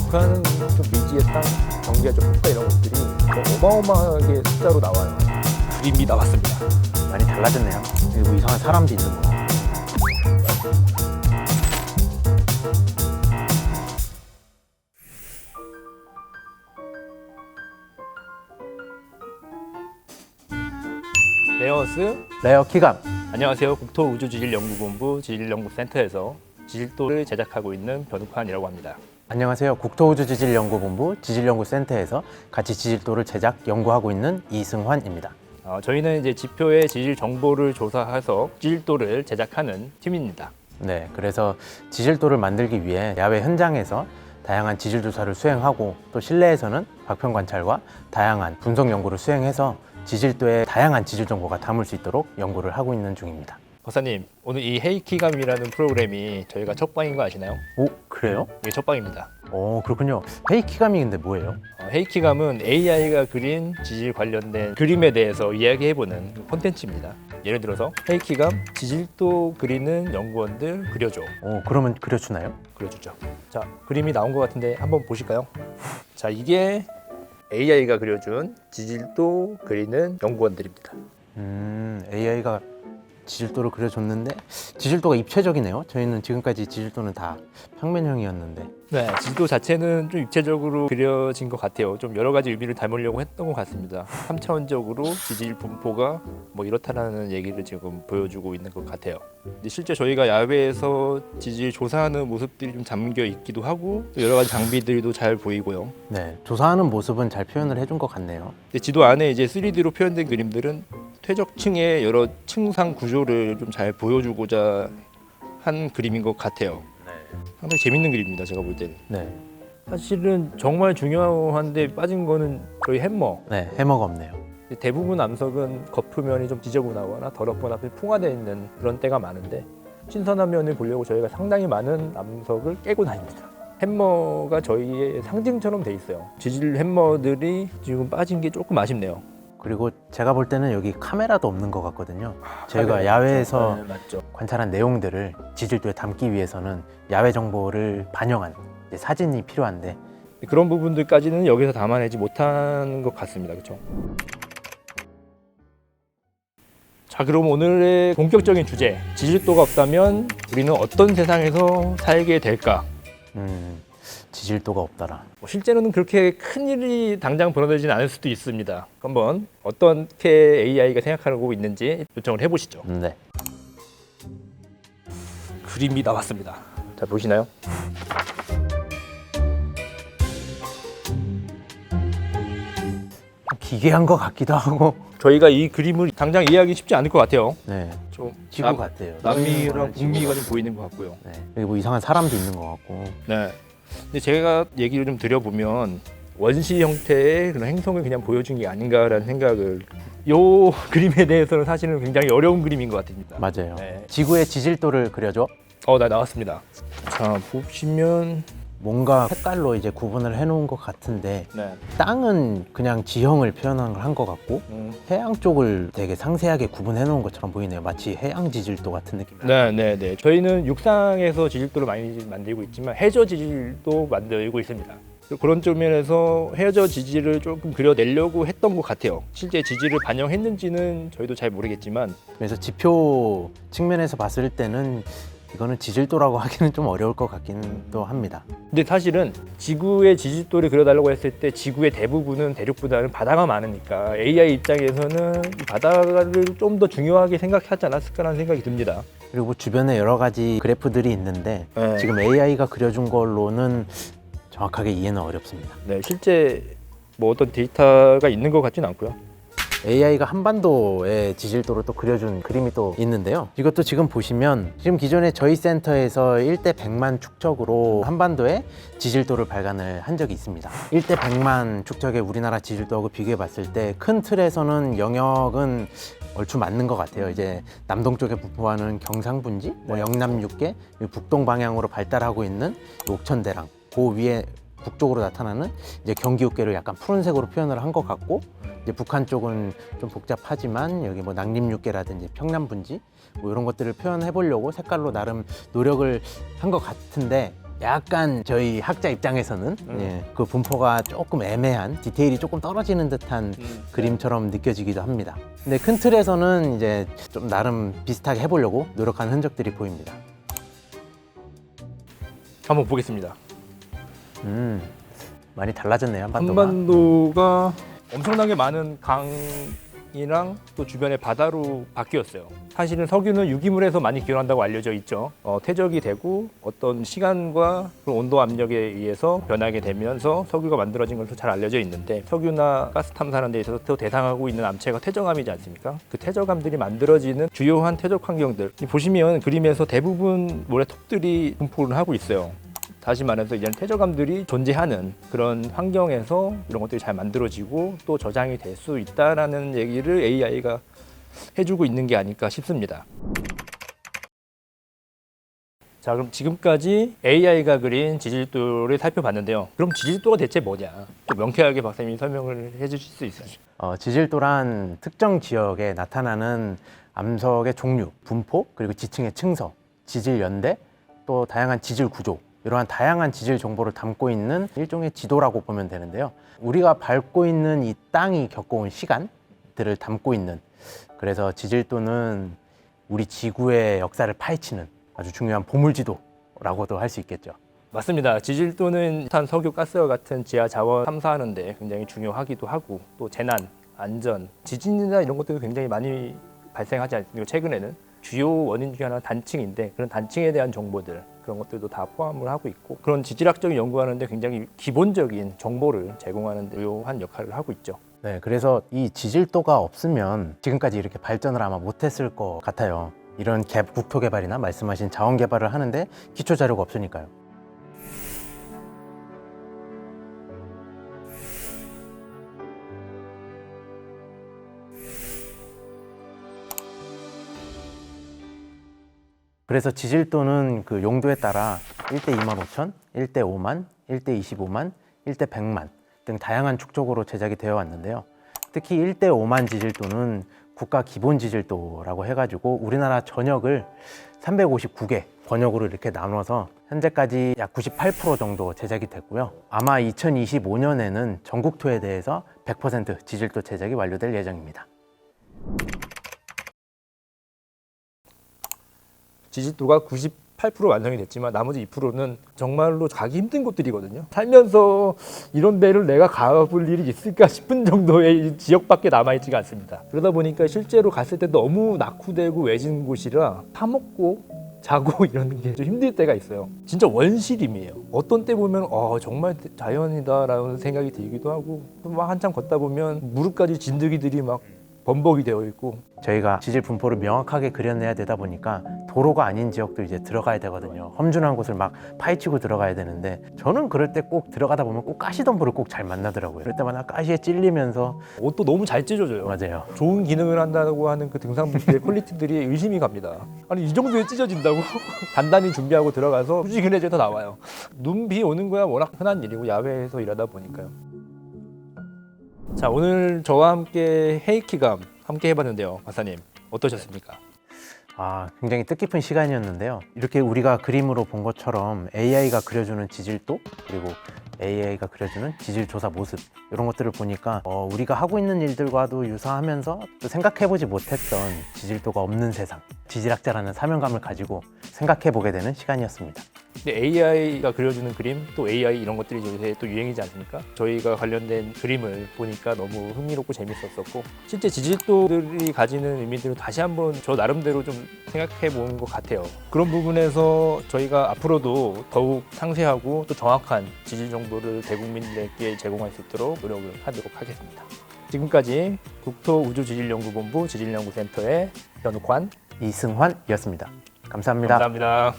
북한은 좀 미지의 땅, 경제적 효과 이런 것들이 어마어마하게 숫자로 나와요. 그림이 나왔습니다. 많이 달라졌네요. 그리고 이상한 사람도 있는 거. 레어스. 레어 키감. 안녕하세요. 국토우주지질연구본부 지질연구센터에서 지질도를 제작하고 있는 변욱환이라고 합니다. 안녕하세요. 국토우주지질연구본부 지질연구센터에서 같이 지질도를 제작, 연구하고 있는 이승환입니다. 저희는 이제 지표의 지질 정보를 조사해서 지질도를 제작하는 팀입니다. 네, 그래서 지질도를 만들기 위해 야외 현장에서 다양한 지질 조사를 수행하고 또 실내에서는 박평 관찰과 다양한 분석 연구를 수행해서 지질도의 다양한 지질 정보가 담을 수 있도록 연구를 하고 있는 중입니다. 박사님, 오늘 이 헤이키감이라는 프로그램이 저희가 첫 방인 거 아시나요? 오, 그래요? 이게 첫 방입니다. 오, 그렇군요. 헤이키감이 근데 뭐예요? 헤이키감은 AI가 그린 지질 관련된 그림에 대해서 이야기해보는 콘텐츠입니다. 예를 들어서 헤이키감 지질도 그리는 연구원들 그려줘. 오, 그러면 그려주나요? 그려주죠. 자, 그림이 나온 것 같은데 한번 보실까요? 자, 이게 AI가 그려준 지질도 그리는 연구원들입니다. AI가 지질도를 그려줬는데 지질도가 입체적이네요. 저희는 지금까지 지질도는 다 평면형이었는데. 네, 지도 자체는 좀 입체적으로 그려진 것 같아요. 좀 여러 가지 의미를 담으려고 했던 것 같습니다. 3차원적으로 지질 분포가 뭐 이렇다라는 얘기를 지금 보여주고 있는 것 같아요. 근데 실제 저희가 야외에서 지질 조사하는 모습들이 좀 담겨 있기도 하고 또 여러 가지 장비들도 잘 보이고요. 네, 조사하는 모습은 잘 표현을 해준 것 같네요. 근데 지도 안에 이제 3D로 표현된 그림들은 퇴적층의 여러 층상 구조를 좀 잘 보여주고자 한 그림인 것 같아요. 상당히 재밌는 그림입니다. 제가 볼 때는. 네, 사실은 정말 중요한데 빠진 거는 저희 햄머. 네, 해머가 없네요. 대부분 암석은 겉표면이 좀 지저분하거나 더럽거나 풍화되어 있는 그런 때가 많은데 신선한 면을 보려고 저희가 상당히 많은 암석을 깨고 다닙니다. 햄머가 저희의 상징처럼 돼 있어요. 지질 햄머들이 지금 빠진 게 조금 아쉽네요. 그리고 제가 볼 때는 여기 카메라도 없는 것 같거든요. 저희가 카메라 야외에서 네, 맞죠. 관찰한 내용들을 지질도에 담기 위해서는 야외 정보를 반영한 이제 사진이 필요한데 그런 부분들까지는 여기서 담아내지 못한 것 같습니다. 그렇죠? 자, 그럼 오늘의 본격적인 주제, 지질도가 없다면 우리는 어떤 세상에서 살게 될까? 지질도가 없더라. 실제로는 그렇게 큰 일이 당장 벌어지진 않을 수도 있습니다. 한번 어떻게 AI가 생각하고 있는지 요청을 해보시죠. 네. 그림이 나왔습니다. 잘 보시나요? 기괴한 것 같기도 하고. 저희가 이 그림을 당장 이해하기 쉽지 않을 것 같아요. 네. 좀 지구 같아요. 남미랑 북미가 좀 보이는 것 같고요. 네. 그리고 이상한 사람도 있는 것 같고. 네. 근데 제가 얘기를 좀 드려보면 원시 형태의 그런 행성을 그냥 보여준 게 아닌가라는 생각을 이 그림에 대해서는 사실은 굉장히 어려운 그림인 것 같습니다. 맞아요. 네. 지구의 지질도를 그려줘. 나왔습니다. 자, 보시면 뭔가 색깔로 이제 구분을 해놓은 것 같은데 네. 땅은 그냥 지형을 표현한 걸 한 것 같고 해양 쪽을 되게 상세하게 구분해 놓은 것처럼 보이네요. 마치 해양 지질도 같은 느낌. 네. 저희는 육상에서 지질도를 많이 만들고 있지만 해저 지질도 만들고 있습니다. 그런 쪽면에서 해저 지질을 조금 그려내려고 했던 것 같아요. 실제 지질을 반영했는지는 저희도 잘 모르겠지만 그래서 지표 측면에서 봤을 때는 이거는 지질도라고 하기는 좀 어려울 것 같기도 합니다. 근데 사실은 지구의 지질도를 그려달라고 했을 때 지구의 대부분은 대륙보다는 바다가 많으니까 AI 입장에서는 이 바다를 좀 더 중요하게 생각하지 않았을까라는 생각이 듭니다. 그리고 주변에 여러 가지 그래프들이 있는데 네. 지금 AI가 그려준 걸로는 정확하게 이해는 어렵습니다. 네, 실제 뭐 어떤 데이터가 있는 것 같지는 않고요. AI가 한반도의 지질도를 또 그려준 그림이 또 있는데요. 이것도 지금 보시면 지금 기존에 저희 센터에서 1대 100만 축적으로 한반도의 지질도를 발간을 한 적이 있습니다. 1대 100만 축적의 우리나라 지질도하고 비교해 봤을 때 큰 틀에서는 영역은 얼추 맞는 것 같아요. 이제 남동쪽에 분포하는 경상분지, 영남 육계, 북동 방향으로 발달하고 있는 옥천대랑 그 위에 북쪽으로 나타나는 이제 경기 육계를 약간 푸른색으로 표현을 한 것 같고 이제 북한 쪽은 좀 복잡하지만 여기 뭐 낙림육계라든지 평남분지 뭐 이런 것들을 표현해 보려고 색깔로 나름 노력을 한 것 같은데 약간 저희 학자 입장에서는 그 분포가 조금 애매한 디테일이 조금 떨어지는 듯한 그림처럼 느껴지기도 합니다. 근데 큰 틀에서는 이제 좀 나름 비슷하게 해보려고 노력한 흔적들이 보입니다. 한번 보겠습니다. 많이 달라졌네요, 한반도가. 한반도가 엄청나게 많은 강이랑 또 주변의 바다로 바뀌었어요. 사실은 석유는 유기물에서 많이 기원한다고 알려져 있죠. 퇴적이 되고 어떤 시간과 그 온도 압력에 의해서 변하게 되면서 석유가 만들어진 것으로 잘 알려져 있는데, 석유나 가스 탐사하는 데 있어서 또 대상하고 있는 암체가 퇴적암이지 않습니까? 그 퇴적암들이 만들어지는 주요한 퇴적 환경들, 보시면 그림에서 대부분 모래톱들이 분포를 하고 있어요. 다시 말해서 이제는 퇴적암들이 존재하는 그런 환경에서 이런 것들이 잘 만들어지고 또 저장이 될 수 있다라는 얘기를 AI가 해주고 있는 게 아닐까 싶습니다. 자, 그럼 지금까지 AI가 그린 지질도를 살펴봤는데요. 그럼 지질도가 대체 뭐냐? 좀 명쾌하게 박사님이 설명을 해주실 수 있어요? 지질도란 특정 지역에 나타나는 암석의 종류, 분포, 그리고 지층의 층서, 지질 연대, 또 다양한 지질 구조, 이러한 다양한 지질 정보를 담고 있는 일종의 지도라고 보면 되는데요. 우리가 밟고 있는 이 땅이 겪어온 시간들을 담고 있는, 그래서 지질도는 우리 지구의 역사를 파헤치는 아주 중요한 보물지도라고도 할 수 있겠죠. 맞습니다. 지질도는 탄, 석유, 가스와 같은 지하 자원 탐사하는 데 굉장히 중요하기도 하고, 또 재난, 안전, 지진이나 이런 것들도 굉장히 많이 발생하지 않습니까? 최근에는 주요 원인 중에 하나는 단층인데, 그런 단층에 대한 정보들, 그런 것들도 다 포함을 하고 있고, 그런 지질학적인 연구하는 데 굉장히 기본적인 정보를 제공하는 데 유효한 역할을 하고 있죠. 네, 그래서 이 지질도가 없으면 지금까지 이렇게 발전을 아마 못했을 것 같아요. 이런 국토 개발이나 말씀하신 자원 개발을 하는데 기초 자료가 없으니까요. 그래서 지질도는 그 용도에 따라 1대 25,000, 1대 5만, 1대 25만, 1대 100만 등 다양한 축적으로 제작이 되어 왔는데요. 특히 1대 5만 지질도는 국가 기본 지질도라고 해가지고 우리나라 전역을 359개 번역으로 이렇게 나눠서 현재까지 약 98% 정도 제작이 됐고요. 아마 2025년에는 전국토에 대해서 100% 지질도 제작이 완료될 예정입니다. 지질도가 98% 완성이 됐지만 나머지 2%는 정말로 가기 힘든 곳들이거든요. 살면서 이런 데를 내가 가볼 일이 있을까 싶은 정도의 지역밖에 남아있지가 않습니다. 그러다 보니까 실제로 갔을 때 너무 낙후되고 외진 곳이라 파먹고 자고 이러는 게 좀 힘들 때가 있어요. 진짜 원시림이에요. 어떤 때 보면 정말 자연이다라는 생각이 들기도 하고, 막 한참 걷다 보면 무릎까지 진드기들이 막 범벅이 되어 있고. 저희가 지질 분포를 명확하게 그려내야 되다 보니까 도로가 아닌 지역도 이제 들어가야 되거든요. 험준한 곳을 막 파헤치고 들어가야 되는데, 저는 그럴 때 꼭 들어가다 보면 꼭 가시덤불을 꼭 잘 만나더라고요. 그럴 때마다 가시에 찔리면서. 옷도 너무 잘 찢어져요. 맞아요. 좋은 기능을 한다고 하는 그 등산복의 퀄리티들이 의심이 갑니다. 아니, 이 정도에 찢어진다고? 단단히 준비하고 들어가서 후지근해져서 나와요. 눈, 비 오는 거야 워낙 흔한 일이고, 야외에서 일하다 보니까요. 자, 오늘 저와 함께 헤이키감 함께 해봤는데요. 박사님 어떠셨습니까? 굉장히 뜻깊은 시간이었는데요. 이렇게 우리가 그림으로 본 것처럼 AI가 그려주는 지질도, 그리고 AI가 그려주는 지질 조사 모습, 이런 것들을 보니까 우리가 하고 있는 일들과도 유사하면서 또 생각해보지 못했던 지질도가 없는 세상, 지질학자라는 사명감을 가지고 생각해보게 되는 시간이었습니다. 근데 AI가 그려주는 그림, 또 AI 이런 것들이 요새 또 유행이지 않습니까? 저희가 관련된 그림을 보니까 너무 흥미롭고 재밌었었고, 실제 지질도들이 가지는 의미들을 다시 한번 저 나름대로 좀 생각해 본 것 같아요. 그런 부분에서 저희가 앞으로도 더욱 상세하고 또 정확한 지질 정보를 대국민들에게 제공할 수 있도록 노력을 하도록 하겠습니다. 지금까지 국토우주지질연구본부 지질연구센터의 변욱환, 이승환이었습니다. 감사합니다. 감사합니다.